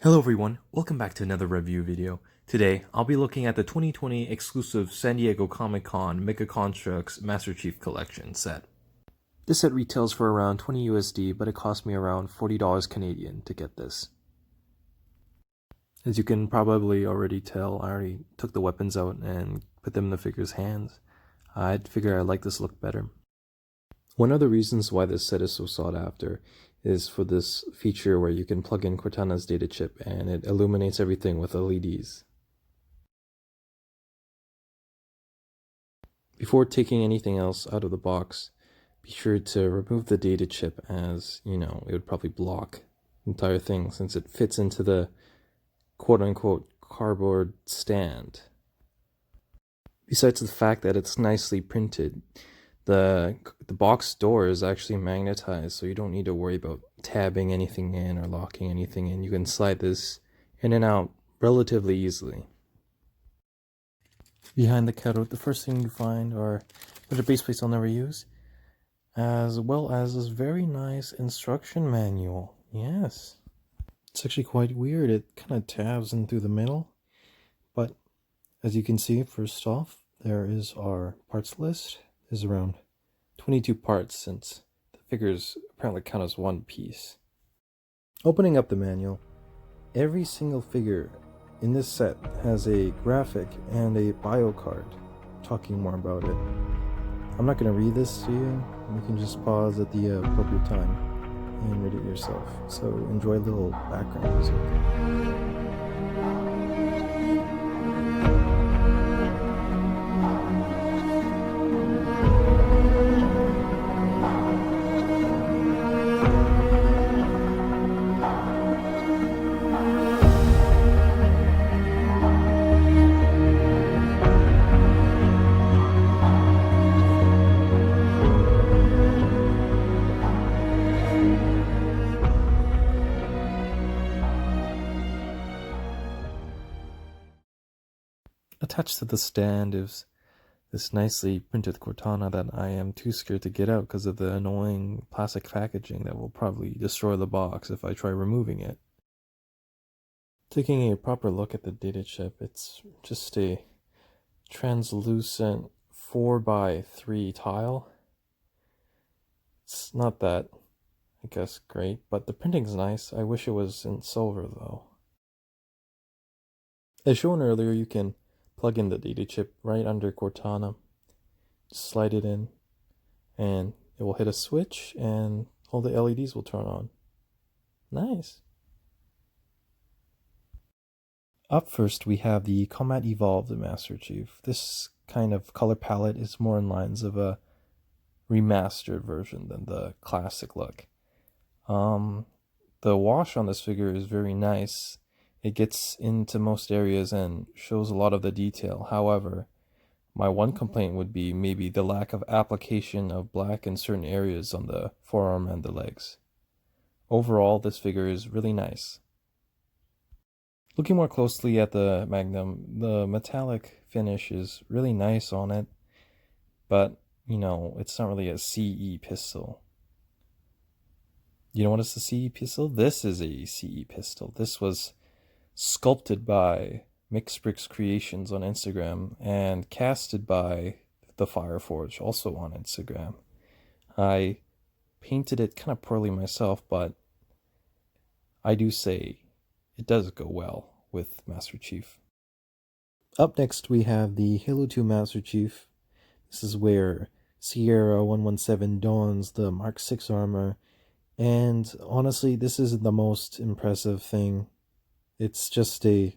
Hello everyone, welcome back to another review video. Today, I'll be looking at the 2020 exclusive San Diego Comic-Con Mega Construx Master Chief Collection set. This set retails for around 20 USD, but it cost me around $40 Canadian to get this. As you can probably already tell, I already took the weapons out and put them in the figure's hands. I'd figure I like this look better. One of the reasons why this set is so sought after is for this feature where you can plug in Cortana's data chip and it illuminates everything with LEDs. Before taking anything else out of the box, be sure to remove the data chip, as you know, it would probably block the entire thing since it fits into the quote-unquote cardboard stand. Besides the fact that it's nicely printed, the box door is actually magnetized, so you don't need to worry about tabbing anything in or locking anything in. You can slide this in and out relatively easily. Behind the cutout, the first thing you find are the base plates I'll never use, as well as this very nice instruction manual. Yes, it's actually quite weird. It kind of tabs in through the middle, but as you can see, first off, there is our parts list. There's around 22 parts since the figures apparently count as one piece. Opening up the manual, every single figure in this set has a graphic and a bio card talking more about it. I'm not going to read this to you. You can just pause at the appropriate time and read it yourself. So enjoy a little background music. Attached to the stand is this nicely printed Cortana that I am too scared to get out because of the annoying plastic packaging that will probably destroy the box if I try removing it. Taking a proper look at the data chip, it's just a translucent 4x3 tile. It's not that, I guess, great, but the printing's nice. I wish it was in silver though. As shown earlier, you can plug in the data chip right under Cortana, just slide it in, and it will hit a switch and all the LEDs will turn on. Nice. Up first we have the Combat Evolved Master Chief. This kind of color palette is more in lines of a remastered version than the classic look. The wash on this figure is very nice. It gets into most areas and shows a lot of the detail. However, my one complaint would be maybe the lack of application of black in certain areas on the forearm and the legs. Overall, this figure is really nice. Looking more closely at the Magnum, the metallic finish is really nice on it, but, you know, it's not really a CE pistol. You know what is a CE pistol? This is a CE pistol. This was sculpted by Mixbrix Creations on Instagram and casted by the Fireforge, also on Instagram. I painted it kind of poorly myself, but I do say it does go well with Master Chief. Up next we have the Halo 2 Master Chief. This is where Sierra 117 dons the Mark 6 armor, and honestly this isn't the most impressive thing. It's just a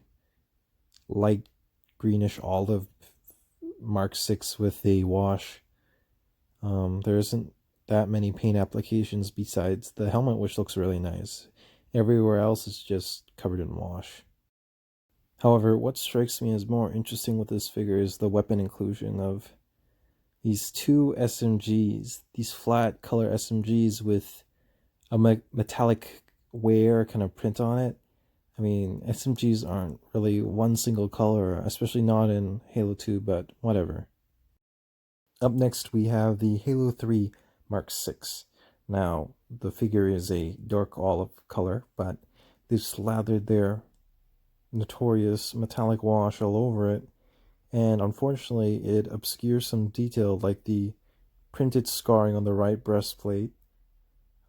light greenish olive Mark 6 with a wash. There isn't that many paint applications besides the helmet, which looks really nice. Everywhere else is just covered in wash. However, what strikes me as more interesting with this figure is the weapon inclusion of these two SMGs, these flat color SMGs with a metallic wear kind of print on it. I mean, SMGs aren't really one single color, especially not in Halo 2, but whatever. Up next we have the Halo 3 Mark 6. Now, the figure is a dark olive color, but they've slathered their notorious metallic wash all over it, and unfortunately it obscures some detail like the printed scarring on the right breastplate.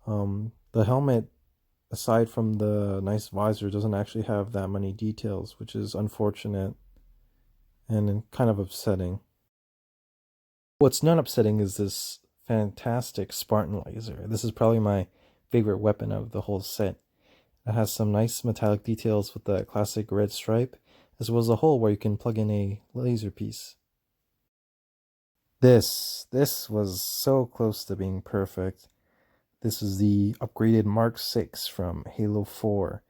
The helmet, aside from the nice visor, doesn't actually have that many details, which is unfortunate and kind of upsetting. What's not upsetting is this fantastic Spartan laser. This is probably my favorite weapon of the whole set. It has some nice metallic details with the classic red stripe, as well as a hole where you can plug in a laser piece. This was so close to being perfect. This is the upgraded Mark 6 from Halo 4.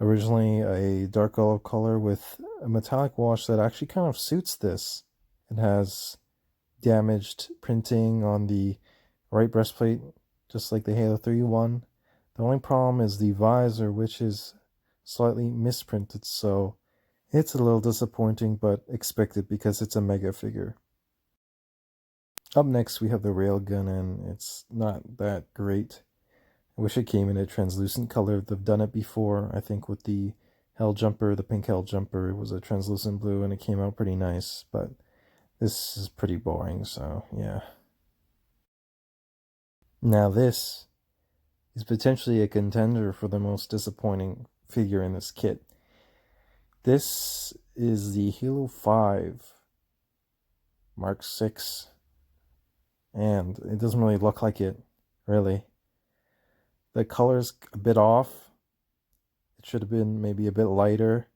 Originally a dark olive color with a metallic wash that actually kind of suits this. It has damaged printing on the right breastplate, just like the Halo 3 one. The only problem is the visor, which is slightly misprinted, so it's a little disappointing, but expected because it's a mega figure. Up next, we have the railgun, and it's not that great. I wish it came in a translucent color. They've done it before, I think, with the Hell Jumper, the pink Hell Jumper. It was a translucent blue, and it came out pretty nice, but this is pretty boring, so yeah. Now this is potentially a contender for the most disappointing figure in this kit. This is the Halo 5 Mark 6, and it doesn't really look like it, really. The color's a bit off. It should have been maybe a bit lighter.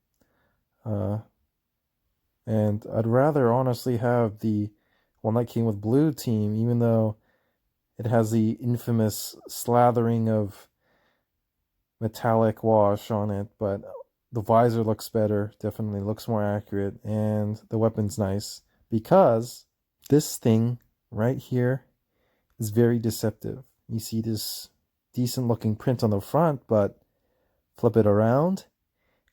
And I'd rather honestly have the one that came with Blue Team, even though it has the infamous slathering of metallic wash on it, but the visor looks better, definitely looks more accurate, and the weapon's nice, because this thing right here is very deceptive. You see this decent looking print on the front, but flip it around,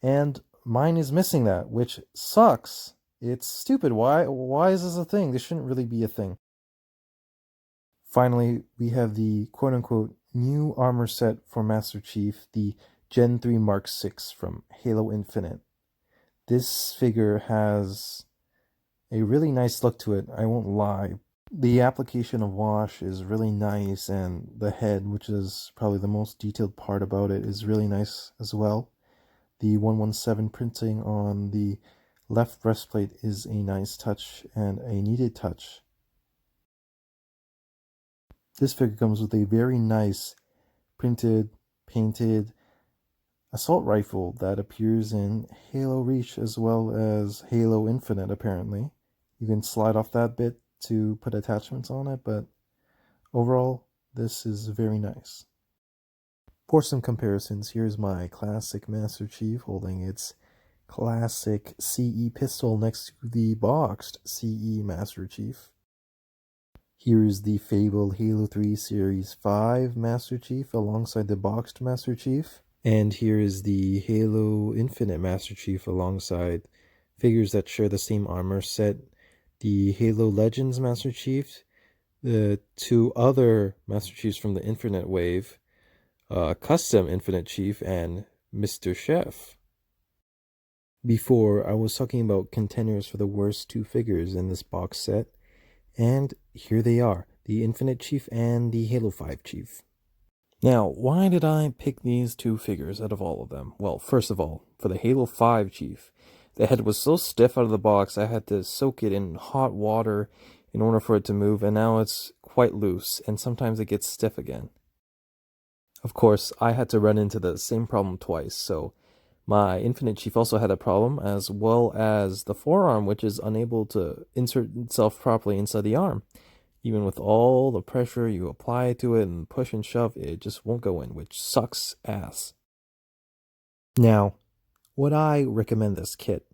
and mine is missing that, which sucks. It's stupid. Why is this a thing? This shouldn't really be a thing. Finally, we have the quote-unquote new armor set for Master Chief, the Gen 3 Mark 6 from Halo Infinite. This figure has a really nice look to it, I won't lie. The application of wash is really nice, and the head, which is probably the most detailed part about it, is really nice as well. The 117 printing on the left breastplate is a nice touch and a needed touch. This figure comes with a very nice printed, painted assault rifle that appears in Halo Reach as well as Halo Infinite, apparently. You can slide off that bit to put attachments on it, but overall, this is very nice. For some comparisons, here's my classic Master Chief holding its classic CE pistol next to the boxed CE Master Chief. Here is the fabled Halo 3 Series 5 Master Chief alongside the boxed Master Chief. And here is the Halo Infinite Master Chief alongside figures that share the same armor set. The Halo Legends Master Chief, the two other Master Chiefs from the Infinite Wave, Custom Infinite Chief, and Mr. Chef. Before, I was talking about contenders for the worst two figures in this box set, and here they are, the Infinite Chief and the Halo 5 Chief. Now, why did I pick these two figures out of all of them? Well, first of all, for the Halo 5 Chief, the head was so stiff out of the box, I had to soak it in hot water in order for it to move, and now it's quite loose, and sometimes it gets stiff again. Of course, I had to run into the same problem twice, so my Infinite Chief also had a problem, as well as the forearm, which is unable to insert itself properly inside the arm. Even with all the pressure you apply to it and push and shove, it just won't go in, which sucks ass. Now, would I recommend this kit?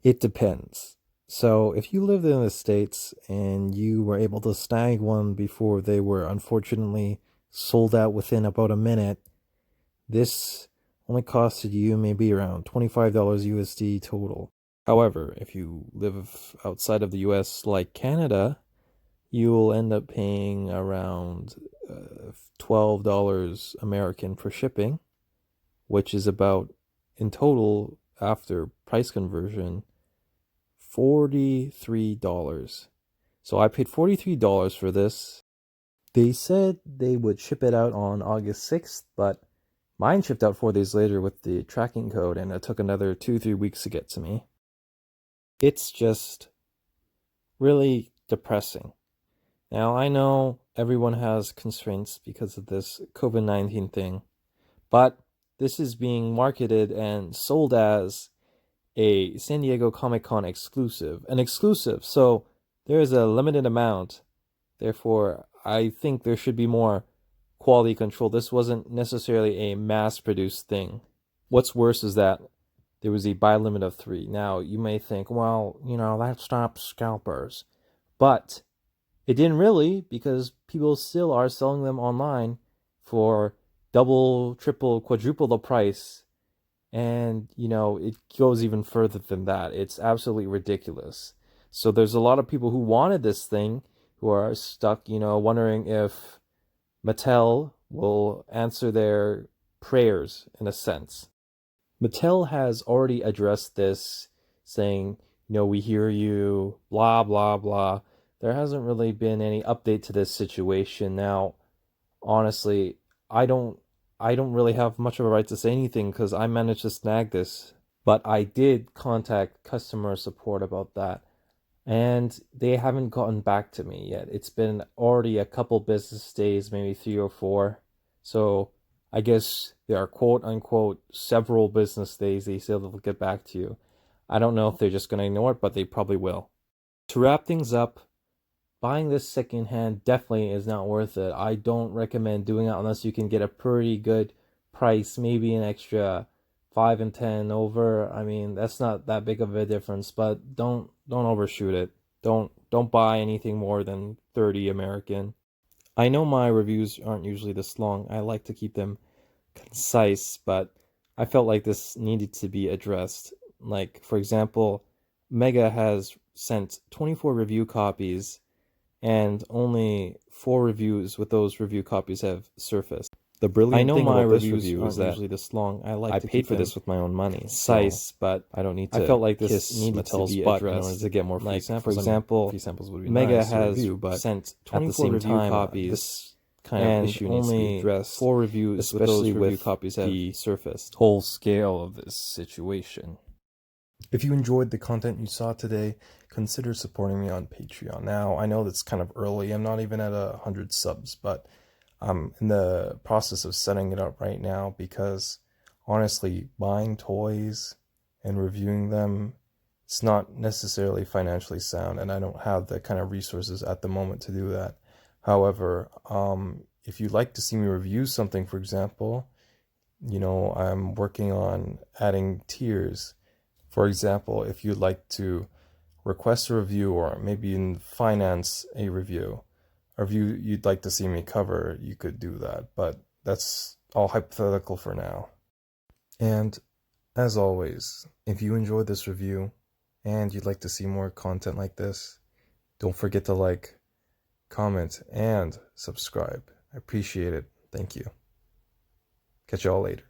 It depends. So, if you lived in the States and you were able to snag one before they were unfortunately sold out within about a minute, this only costed you maybe around $25 USD total. However, if you live outside of the US like Canada, you'll end up paying around $12 American for shipping, which is about, in total, after price conversion, $43. So I paid $43 for this. They said they would ship it out on August 6th, but mine shipped out 4 days later with the tracking code, and it took another 2-3 weeks to get to me. It's just really depressing. Now, I know everyone has constraints because of this COVID-19 thing, but this is being marketed and sold as a San Diego Comic-Con exclusive. An exclusive, so there is a limited amount. Therefore, I think there should be more quality control. This wasn't necessarily a mass-produced thing. What's worse is that there was a buy limit of 3. Now, you may think, well, that stops scalpers. But it didn't really, because people still are selling them online for double, triple, quadruple the price. And, it goes even further than that. It's absolutely ridiculous. So there's a lot of people who wanted this thing who are stuck, wondering if Mattel will answer their prayers, in a sense. Mattel has already addressed this, saying, we hear you, blah, blah, blah. There hasn't really been any update to this situation. Now, honestly, I don't really have much of a right to say anything because I managed to snag this. But I did contact customer support about that, and they haven't gotten back to me yet. It's been already a couple business days, maybe 3 or 4. So I guess there are quote-unquote several business days they say they'll get back to you. I don't know if they're just going to ignore it, but they probably will. To wrap things up, buying this secondhand definitely is not worth it. I don't recommend doing it unless you can get a pretty good price, maybe an extra 5 and 10 over. I mean, that's not that big of a difference, but don't overshoot it. Don't buy anything more than 30 American. I know my reviews aren't usually this long. I like to keep them concise, but I felt like this needed to be addressed. Like, for example, Mega has sent 24 review copies, and only 4 reviews with those review copies have surfaced. The brilliant thing about this review is that usually this long. I paid for this with my own money. Concise, but I don't need to. I felt like this needed to be addressed in order to get more free samples. For example, free samples would be Mega nice has review, but sent 24 review copies. This kind of issue needs to be addressed. 4 reviews, especially with review copies, have the surfaced whole scale of this situation. If you enjoyed the content you saw today, consider supporting me on Patreon. Now, I know that's kind of early. I'm not even at 100 subs, but I'm in the process of setting it up right now because, honestly, buying toys and reviewing them, it's not necessarily financially sound, and I don't have the kind of resources at the moment to do that. However, if you'd like to see me review something, for example, I'm working on adding tiers. For example, if you'd like to request a review or maybe even finance a review you'd like to see me cover, you could do that. But that's all hypothetical for now. And as always, if you enjoyed this review and you'd like to see more content like this, don't forget to like, comment, and subscribe. I appreciate it. Thank you. Catch y'all later.